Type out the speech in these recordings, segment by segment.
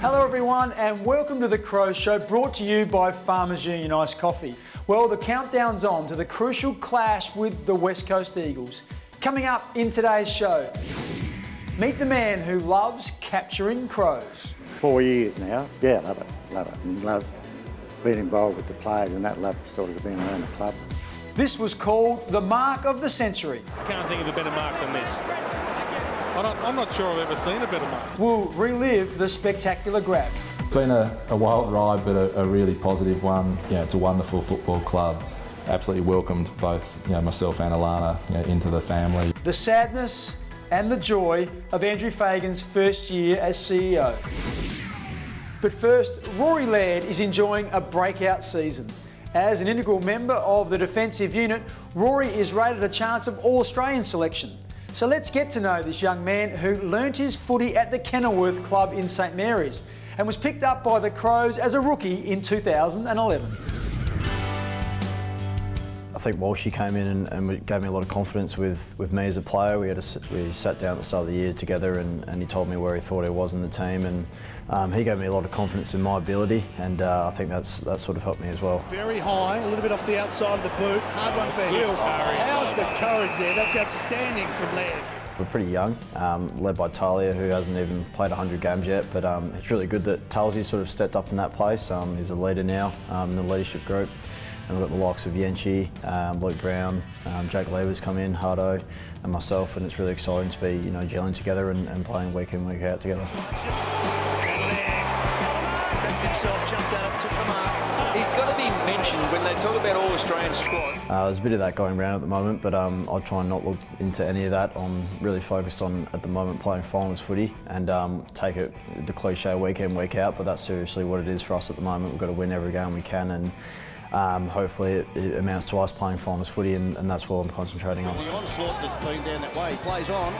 Hello everyone and welcome to the Crows Show, brought to you by Farmers Union Iced Coffee. Well, the countdown's on to the crucial clash with the West Coast Eagles. Coming up in today's show, meet the man who loves capturing crows. 4 years now. Yeah, love it. And love being involved with the players and that, love sort of being around the club. This was called the Mark of the Century. Can't think of a better mark than this. I'm not sure I've ever seen a better mark. We'll relive the spectacular grab. It's been a wild ride, but a really positive one. It's a wonderful football club. Absolutely welcomed both myself and Alana into the family. The sadness and the joy of Andrew Fagan's first year as CEO. But first, Rory Laird is enjoying a breakout season. As an integral member of the defensive unit, Rory is rated a chance of All-Australian selection. So let's get to know this young man who learnt his footy at the Kenilworth Club in St Mary's and was picked up by the Crows as a rookie in 2011. I think Walshy came in and gave me a lot of confidence with me as a player. We sat down at the start of the year together and he told me where he thought I was in the team, and he gave me a lot of confidence in my ability, and I think that sort of helped me as well. Very high, a little bit off the outside of the boot. Hard one for Hill. How's the courage there? That's outstanding from Laird. We're pretty young, led by Talia, who hasn't even played 100 games yet, but it's really good that Talsy sort of stepped up in that place. He's a leader now in the leadership group. And we've got the likes of Yenchi, Luke Brown, Jake Levers come in, Hardo and myself, and it's really exciting to be gelling together and playing week in, week out together. And Laird backed himself, jumped out and took the mark. He's got to be mentioned when they talk about All-Australian squads. There's a bit of that going around at the moment, but I'll try and not look into any of that. I'm really focused on, at the moment, playing finals footy and take it the cliche week in, week out, but that's seriously what it is for us at the moment. We've got to win every game we can, and hopefully it amounts to us playing finals footy, and that's what I'm concentrating on. The onslaught that's been down that way, plays on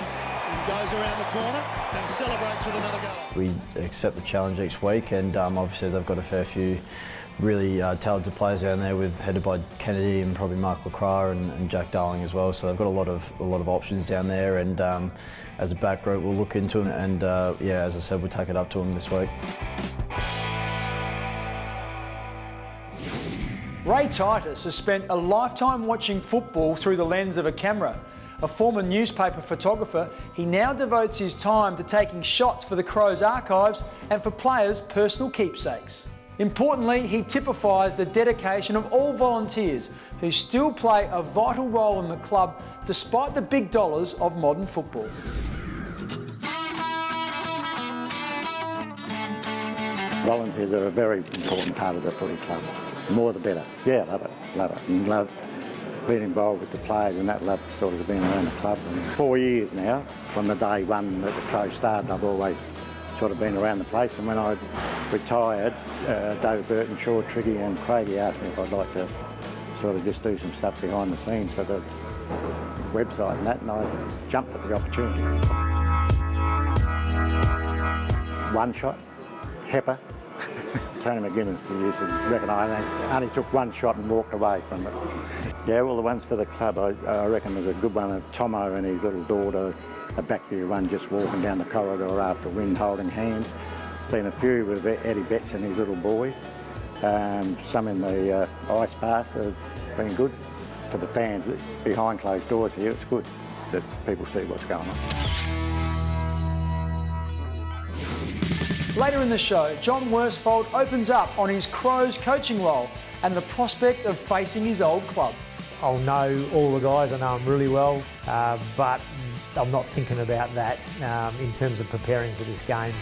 and goes around the corner and celebrates with another goal. We accept the challenge each week, and obviously they've got a fair few really talented players down there, headed by Kennedy and probably Mark LaCroix and Jack Darling as well. So they've got a lot of options down there, and as a back group we'll look into them, and yeah, as I said, we'll take it up to them this week. Ray Titus has spent a lifetime watching football through the lens of a camera. A former newspaper photographer, he now devotes his time to taking shots for the Crows archives and for players' personal keepsakes. Importantly, he typifies the dedication of all volunteers who still play a vital role in the club despite the big dollars of modern football. Volunteers are a very important part of the footy club. The more the better. Yeah, love it. And love being involved with the players and that, love sort of being around the club. And 4 years now, from the day one that the Crows started, I've always sort of been around the place. And when I retired, David Burton, Shaw, Triggy and Craigie asked me if I'd like to sort of just do some stuff behind the scenes for the website and that, and I jumped at the opportunity. One shot, Hepper. Tony McGuinness used to reckon I only took one shot and walked away from it. Yeah, well, the ones for the club, I reckon there's a good one of Tomo and his little daughter, a backview one just walking down the corridor after wind holding hands. Been a few with Eddie Betts and his little boy. Some in the ice baths have been good. For the fans behind closed doors here, it's good that people see what's going on. Later in the show, John Worsfold opens up on his Crows coaching role and the prospect of facing his old club. I'll know all the guys, I know them really well, but I'm not thinking about that in terms of preparing for this game.